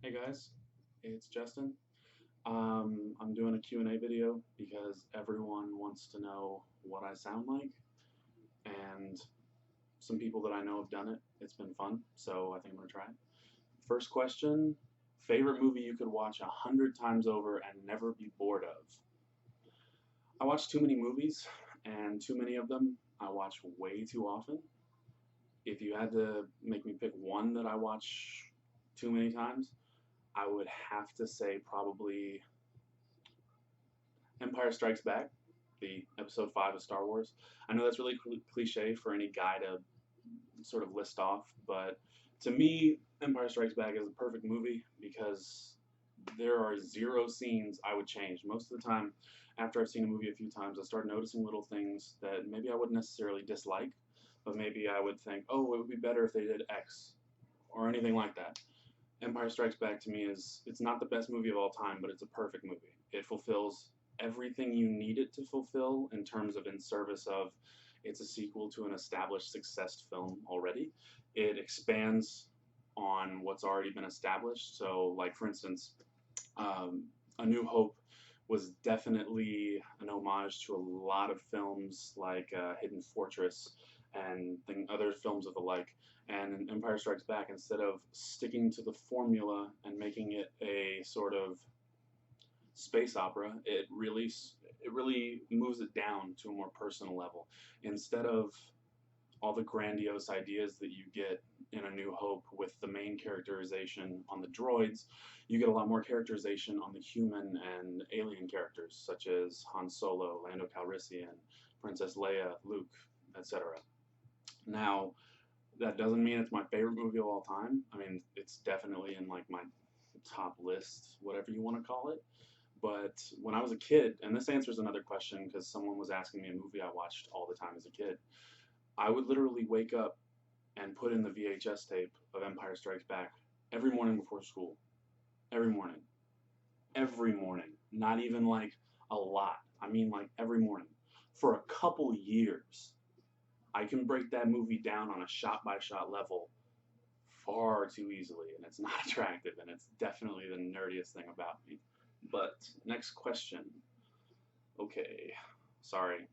Hey guys, it's Justin. I'm doing a Q&A video because everyone wants to know what I sound like, and some people that I know have done it. It's been fun, so I think I'm gonna try it. First question, favorite movie you could watch 100 times over and never be bored of? I watch too many movies, and too many of them I watch way too often. If you had to make me pick one that I watch too many times, I would have to say probably Empire Strikes Back, the episode 5 of Star Wars. I know that's really cliche for any guy to sort of list off, but to me, Empire Strikes Back is a perfect movie because there are zero scenes I would change. Most of the time, after I've seen a movie a few times, I start noticing little things that maybe I wouldn't necessarily dislike, but maybe I would think, oh, it would be better if they did X or anything like that. Empire Strikes Back to me is it's not the best movie of all time, but it's a perfect movie. It fulfills everything you need it to fulfill in terms of in service of it's a sequel to an established success film already. It expands on what's already been established. So, like for instance, um, A New Hope was definitely an homage to a lot of films like Hidden Fortress and other films of the like. And in Empire Strikes Back, instead of sticking to the formula and making it a sort of space opera, it really moves it down to a more personal level. Instead of all the grandiose ideas that you get in A New Hope with the main characterization on the droids, you get a lot more characterization on the human and alien characters, such as Han Solo, Lando Calrissian, Princess Leia, Luke, etc. Now, that doesn't mean it's my favorite movie of all time. I mean, it's definitely in like my top list, whatever you want to call it. But when I was a kid, and this answers another question because someone was asking me a movie I watched all the time as a kid, I would literally wake up and put in the VHS tape of Empire Strikes Back every morning before school. Every morning. Every morning. Not even like a lot. I mean, like every morning. For a couple years, I can break that movie down on a shot by shot level far too easily, and it's not attractive, and it's definitely the nerdiest thing about me. But next question. Okay, sorry,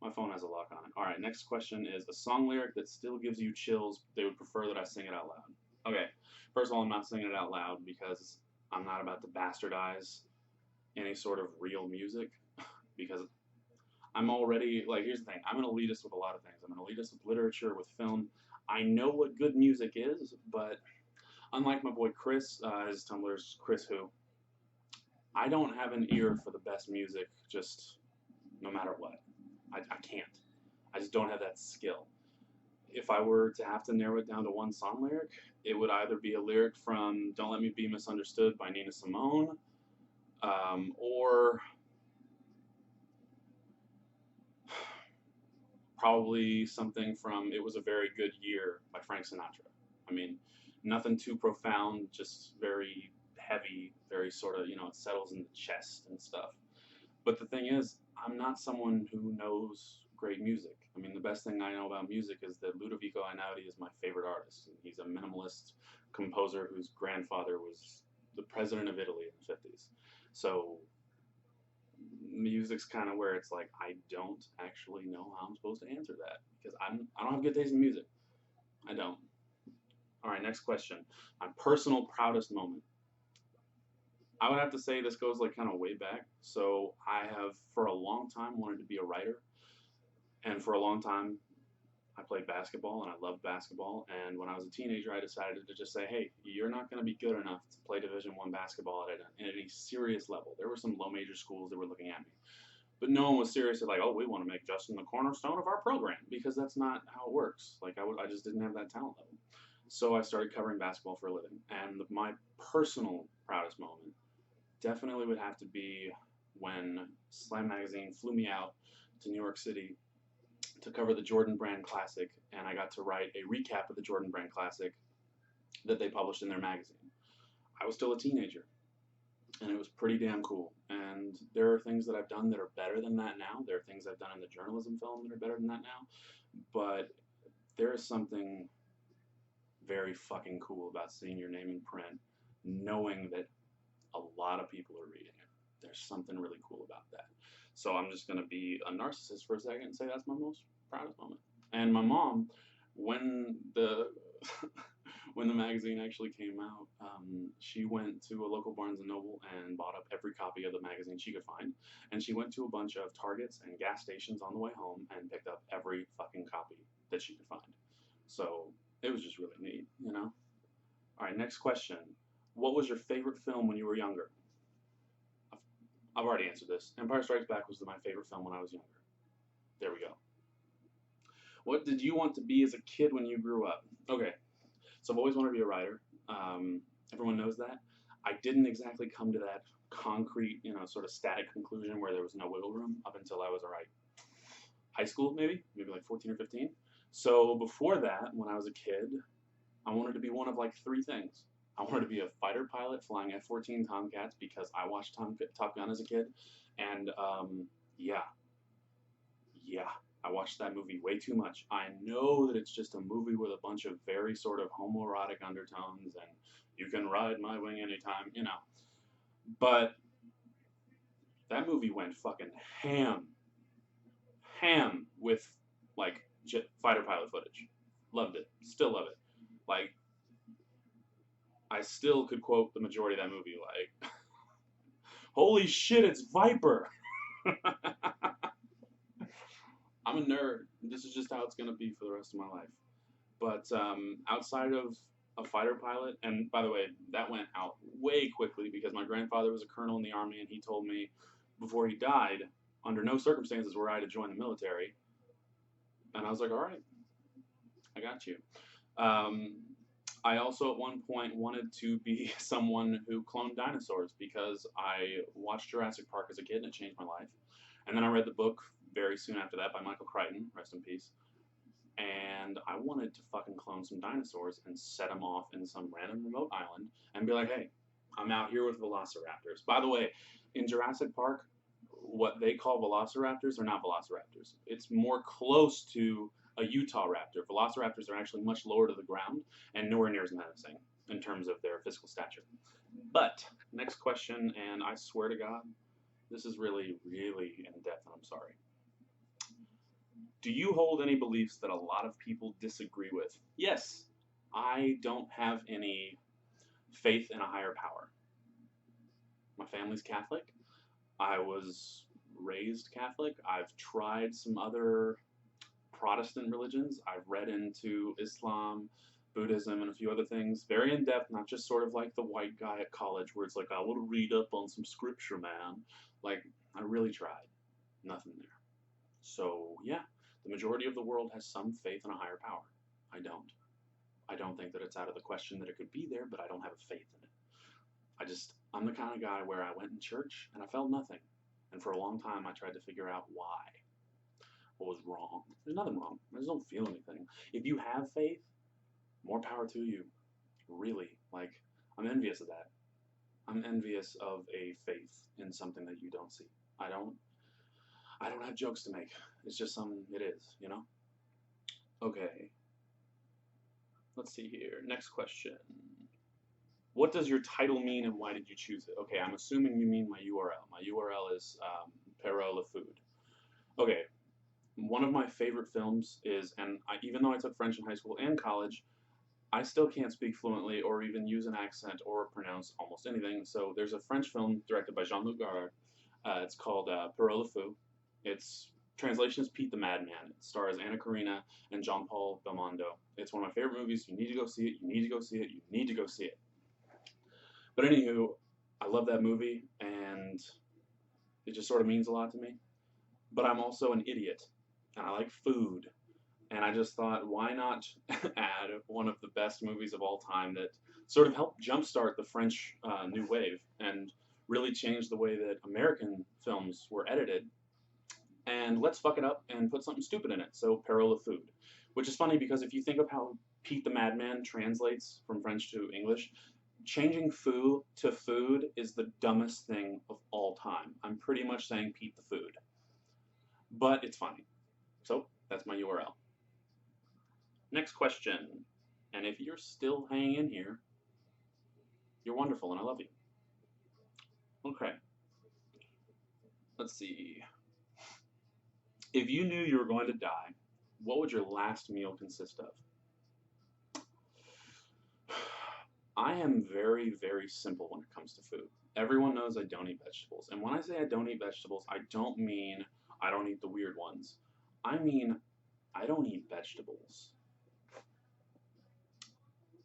my phone has a lock on it. All right, next question is a song lyric that still gives you chills. They would prefer that I sing it out loud. Okay, first of all, I'm not singing it out loud because I'm not about to bastardize any sort of real music because I'm already like. Here's the thing: I'm an elitist with a lot of things. I'm an elitist with literature, with film. I know what good music is, but unlike my boy Chris, his Tumblr's Chris Who, I don't have an ear for the best music. Just no matter what, I can't. I just don't have that skill. If I were to have to narrow it down to one song lyric, it would either be a lyric from Don't Let Me Be Misunderstood by Nina Simone, or probably something from It Was a Very Good Year by Frank Sinatra. I mean, nothing too profound, just very heavy, very sort of, it settles in the chest and stuff. But the thing is, I'm not someone who knows great music. I mean, the best thing I know about music is that Ludovico Einaudi is my favorite artist. He's a minimalist composer whose grandfather was the president of Italy in the 50s. So music's kind of where it's like I don't actually know how I'm supposed to answer that because I don't have good taste in music. I don't. All right, next question. My personal proudest moment. I would have to say this goes like kind of way back. So I have for a long time wanted to be a writer, and for a long time I played basketball and I loved basketball. And when I was a teenager, I decided to just say, "Hey, you're not going to be good enough to play Division One basketball at any serious level." There were some low major schools that were looking at me, but no one was seriously like, "Oh, we want to make Justin the cornerstone of our program," because that's not how it works. Like I just didn't have that talent level. So I started covering basketball for a living, and my personal proudest moment definitely would have to be when Slam Magazine flew me out to New York City to cover the Jordan Brand Classic, and I got to write a recap of the Jordan Brand Classic that they published in their magazine. I was still a teenager, and it was pretty damn cool. And there are things that I've done that are better than that now. There are things I've done in the journalism film that are better than that now. But there is something very fucking cool about seeing your name in print, knowing that a lot of people are reading it. There's something really cool about that. So I'm just gonna be a narcissist for a second and say that's my most proudest moment. And my mom, when the when the magazine actually came out, she went to a local Barnes and Noble and bought up every copy of the magazine she could find. And she went to a bunch of Targets and gas stations on the way home and picked up every fucking copy that she could find. So it was just really neat, you know? All right, next question. What was your favorite film when you were younger? I've already answered this. Empire Strikes Back was my favorite film when I was younger. There we go. What did you want to be as a kid when you grew up? Okay, so I've always wanted to be a writer. Everyone knows that. I didn't exactly come to that concrete, sort of static conclusion where there was no wiggle room up until I was, all right, high school maybe like 14 or 15. So before that, when I was a kid, I wanted to be one of like three things. I wanted to be a fighter pilot flying F-14 Tomcats because I watched Top Gun as a kid, and yeah, I watched that movie way too much. I know that it's just a movie with a bunch of very sort of homoerotic undertones, and you can ride my wing anytime. But that movie went fucking ham with like fighter pilot footage. Loved it, still love it. Like I still could quote the majority of that movie, like, holy shit, it's Viper! I'm a nerd. This is just how it's going to be for the rest of my life. But outside of a fighter pilot, and by the way, that went out way quickly because my grandfather was a colonel in the Army, and he told me before he died, under no circumstances were I to join the military. And I was like, all right, I got you. I also at one point wanted to be someone who cloned dinosaurs because I watched Jurassic Park as a kid and it changed my life. And then I read the book very soon after that by Michael Crichton, rest in peace. And I wanted to fucking clone some dinosaurs and set them off in some random remote island and be like, hey, I'm out here with velociraptors. By the way, in Jurassic Park, what they call velociraptors are not velociraptors. It's more close to a Utah raptor. Velociraptors are actually much lower to the ground and nowhere near as menacing in terms of their physical stature. But, next question, and I swear to God, this is really, really in depth, and I'm sorry. Do you hold any beliefs that a lot of people disagree with? Yes, I don't have any faith in a higher power. My family's Catholic. I was raised Catholic. I've tried some other Protestant religions. I've read into Islam, Buddhism, and a few other things. Very in depth, not just sort of like the white guy at college where it's like, I want to read up on some scripture, man. Like, I really tried. Nothing there. So, yeah, the majority of the world has some faith in a higher power. I don't. I don't think that it's out of the question that it could be there, but I don't have a faith in it. I'm the kind of guy where I went in church and I felt nothing. And for a long time, I tried to figure out why. What was wrong? There's nothing wrong. I just don't feel anything. If you have faith, more power to you. Really. Like, I'm envious of that. I'm envious of a faith in something that you don't see. I don't have jokes to make. It's just it is, Okay. Let's see here. Next question. What does your title mean and why did you choose it? Okay, I'm assuming you mean my URL. My URL is Perot Le Food. Okay, one of my favorite films is, and even though I took French in high school and college, I still can't speak fluently or even use an accent or pronounce almost anything. So there's a French film directed by Jean-Luc Godard. It's called Perot Le Fou. Its translation is Pete the Madman. It stars Anna Karina and Jean-Paul Belmondo. It's one of my favorite movies. You need to go see it. You need to go see it. You need to go see it. But anywho, I love that movie, and it just sort of means a lot to me. But I'm also an idiot, and I like food. And I just thought, why not add one of the best movies of all time that sort of helped jumpstart the French New Wave and really change the way that American films were edited. And let's fuck it up and put something stupid in it. So, Perot Le Food. Which is funny because if you think of how Pete the Madman translates from French to English, changing foo to food is the dumbest thing of all time. I'm pretty much saying Pete the Food. But it's funny. So, that's my URL. Next question. And if you're still hanging in here, You're wonderful, and I love you. Okay, let's see. If you knew you were going to die, what would your last meal consist of? I am very, very simple when it comes to food. Everyone knows I don't eat vegetables. And when I say I don't eat vegetables, I don't mean I don't eat the weird ones. I mean, I don't eat vegetables.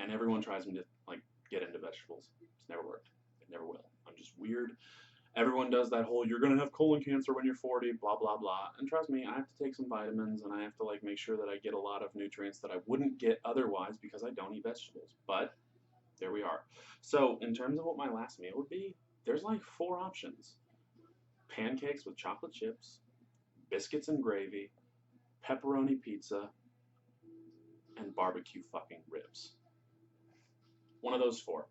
And everyone tries me to like get into vegetables. It's never worked. It never will. I'm just weird. Everyone does that whole you're gonna have colon cancer when you're 40, blah blah blah. And trust me, I have to take some vitamins and I have to like make sure that I get a lot of nutrients that I wouldn't get otherwise because I don't eat vegetables. But there we are. So in terms of what my last meal would be, there's like four options: pancakes with chocolate chips, biscuits and gravy, pepperoni pizza, and barbecue fucking ribs. One of those four.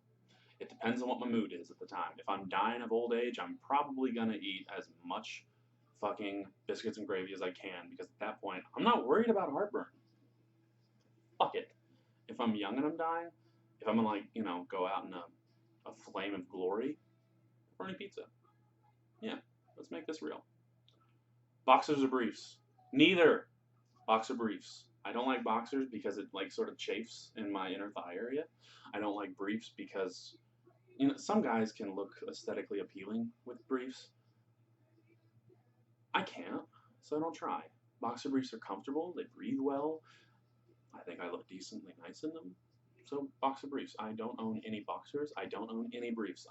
It depends on what my mood is at the time. If I'm dying of old age, I'm probably gonna eat as much fucking biscuits and gravy as I can because at that point, I'm not worried about heartburn. Fuck it. If I'm young and I'm dying, if I'm gonna like, go out in a flame of glory, pepperoni pizza. Yeah, let's make this real. Boxers or briefs? Neither. Boxer briefs. I don't like boxers because it like sort of chafes in my inner thigh area. I don't like briefs because some guys can look aesthetically appealing with briefs. I can't, so I don't try. Boxer briefs are comfortable, they breathe well. I think I look decently nice in them. So boxer briefs. I don't own any boxers. I don't own any briefs.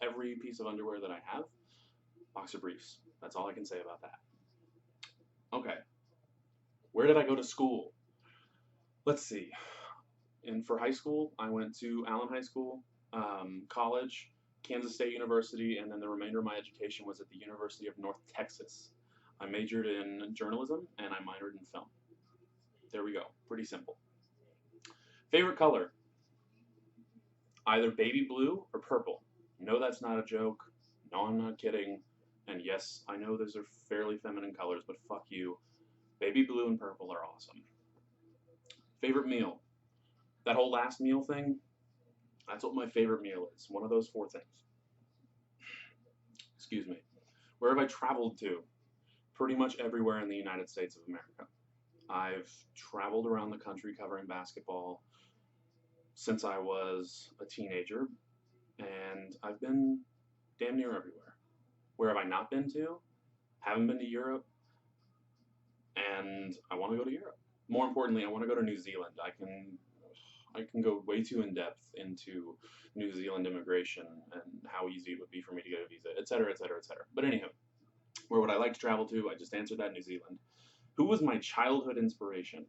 Every piece of underwear that I have, boxer briefs. That's all I can say about that. Okay. Where did I go to school? Let's see. And for high school, I went to Allen High School, college, Kansas State University, and then the remainder of my education was at the University of North Texas. I majored in journalism and I minored in film. There we go. Pretty simple. Favorite color? Either baby blue or purple. No, that's not a joke. No, I'm not kidding. And yes, I know those are fairly feminine colors, but fuck you. Baby blue and purple are awesome. Favorite meal? That whole last meal thing, that's what my favorite meal is. One of those four things. Excuse me. Where have I traveled to? Pretty much everywhere in the United States of America. I've traveled around the country covering basketball since I was a teenager, and I've been damn near everywhere. Where have I not been to? Haven't been to Europe, and I want to go to Europe. More importantly, I want to go to New Zealand. I can go way too in depth into New Zealand immigration and how easy it would be for me to get a visa, et cetera, et cetera, et cetera. But anyhow, where would I like to travel to? I just answered that: New Zealand. Who was my childhood inspiration?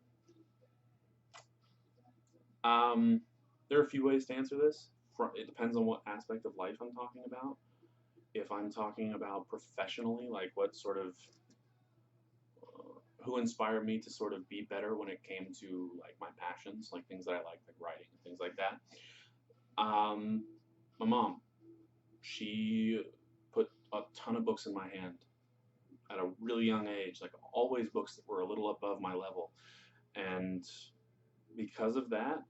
There are a few ways to answer this. It depends on what aspect of life I'm talking about. If I'm talking about professionally, like what sort of who inspired me to sort of be better when it came to like my passions, like things that I like writing and things like that. Um, my mom, she put a ton of books in my hand at a really young age, like always books that were a little above my level. And because of that,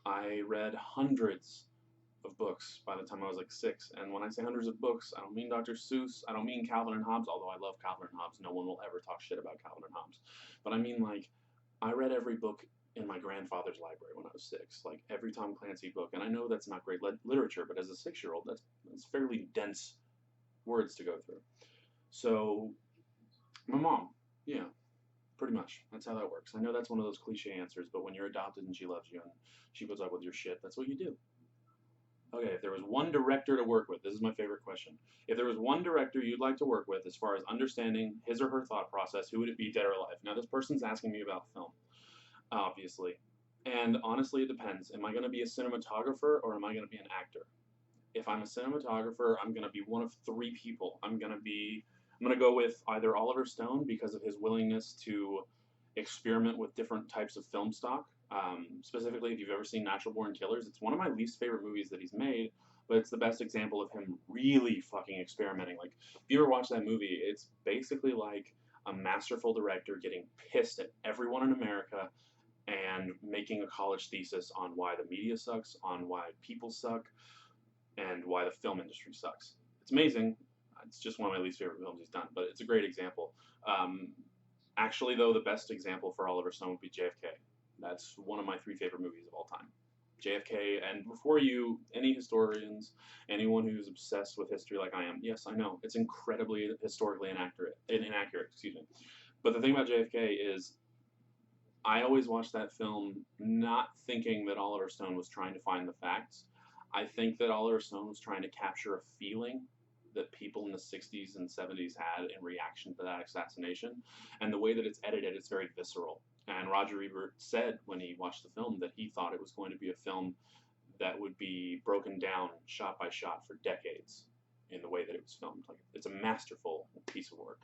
I read hundreds of books by the time I was like 6. And when I say hundreds of books, I don't mean Dr. Seuss. I don't mean Calvin and Hobbes, although I love Calvin and Hobbes. No one will ever talk shit about Calvin and Hobbes. But I mean, like, I read every book in my grandfather's library when I was 6, like every Tom Clancy book. And I know that's not great literature, but as a 6-year-old, that's fairly dense words to go through. So, my mom, yeah, pretty much. That's how that works. I know that's one of those cliche answers, but when you're adopted and she loves you and she puts up with your shit, that's what you do. Okay, if there was one director to work with, this is my favorite question. If there was one director you'd like to work with as far as understanding his or her thought process, who would it be, dead or alive? Now, this person's asking me about film, obviously. And honestly, it depends. Am I going to be a cinematographer or am I going to be an actor? If I'm a cinematographer, I'm going to be one of 3 people. I'm going to go with either Oliver Stone because of his willingness to experiment with different types of film stock. Specifically, if you've ever seen Natural Born Killers, it's one of my least favorite movies that he's made, but it's the best example of him really fucking experimenting. Like, if you ever watch that movie, it's basically like a masterful director getting pissed at everyone in America and making a college thesis on why the media sucks, on why people suck, and why the film industry sucks. It's amazing. It's just one of my least favorite films he's done, but it's a great example. Um, Actually, though, the best example for Oliver Stone would be JFK. That's one of my three favorite movies of all time. JFK, and before you, any historians, anyone who's obsessed with history like I am, yes, I know it's incredibly historically inaccurate, excuse me. But the thing about JFK is, I always watched that film not thinking that Oliver Stone was trying to find the facts. I think that Oliver Stone was trying to capture a feeling that people in the 60s and 70s had in reaction to that assassination. And the way that it's edited, it's very visceral. And Roger Ebert said when he watched the film that he thought it was going to be a film that would be broken down shot by shot for decades in the way that it was filmed. Like, it's a masterful piece of work.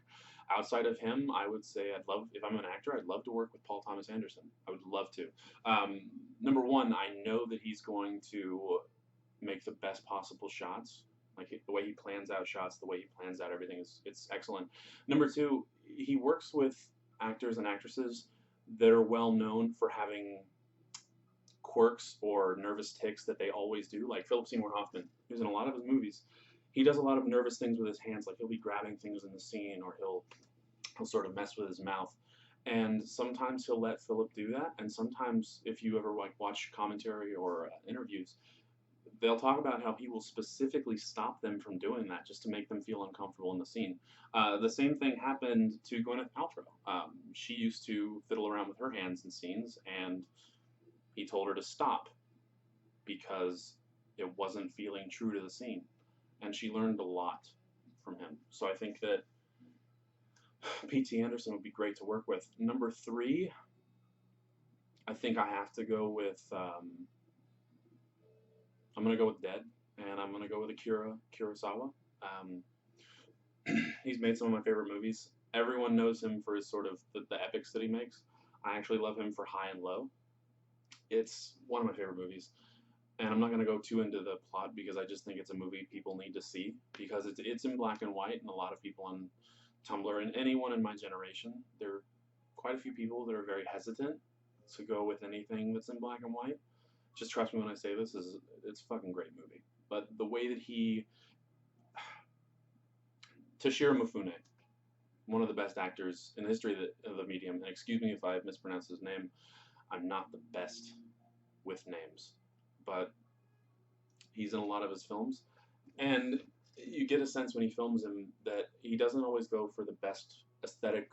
Outside of him, I would say I'd love, if I'm an actor, I'd love to work with Paul Thomas Anderson. I would love to. Um, Number one, I know that he's going to make the best possible shots. Like the way he plans out shots, the way he plans out everything is it's excellent. Number two, he works with actors and actresses that are well known for having quirks or nervous tics that they always do. Like Philip Seymour Hoffman, who's in a lot of his movies, he does a lot of nervous things with his hands. Like he'll be grabbing things in the scene, or he'll sort of mess with his mouth. And sometimes he'll let Philip do that. And sometimes, if you ever like watch commentary or interviews, they'll talk about how he will specifically stop them from doing that just to make them feel uncomfortable in the scene. The same thing happened to Gwyneth Paltrow. She used to fiddle around with her hands in scenes, and he told her to stop because it wasn't feeling true to the scene. And she learned a lot from him. So I think that P.T. Anderson would be great to work with. Number three, I think I have to go with. I'm gonna go with Dead, and I'm gonna go with Akira Kurosawa. Um, he's made some of my favorite movies. Everyone knows him for his sort of the epics that he makes. I actually love him for High and Low. It's one of my favorite movies, and I'm not gonna go too into the plot because I just think it's a movie people need to see because it's in black and white, and a lot of people on Tumblr and anyone in my generation, there are quite a few people that are very hesitant to go with anything that's in black and white. Just trust me when I say this, it's a fucking great movie. But the way that Toshiro Mifune, one of the best actors in the history of the medium, and excuse me if I mispronounced his name, I'm not the best with names, but he's in a lot of his films, and you get a sense when he films him that he doesn't always go for the best aesthetic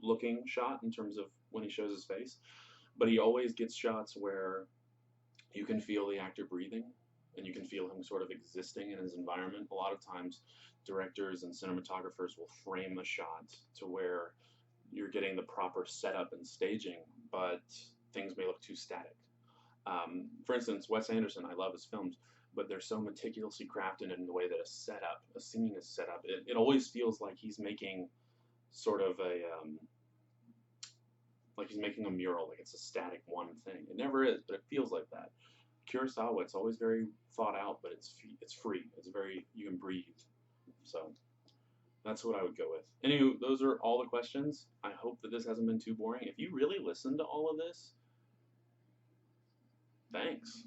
looking shot in terms of when he shows his face, but he always gets shots where you can feel the actor breathing and you can feel him sort of existing in his environment. A lot of times directors and cinematographers will frame a shot to where you're getting the proper setup and staging, but things may look too static. For instance, Wes Anderson, I love his films, but they're so meticulously crafted in the way that a scene is set up. It always feels like he's making sort of like he's making a mural, like it's a static one thing. It never is, but it feels like that. Kurosawa, it's always very thought out, but it's free. It's very, you can breathe. So that's what I would go with. Anyway, those are all the questions. I hope that this hasn't been too boring. If you really listened to all of this, thanks.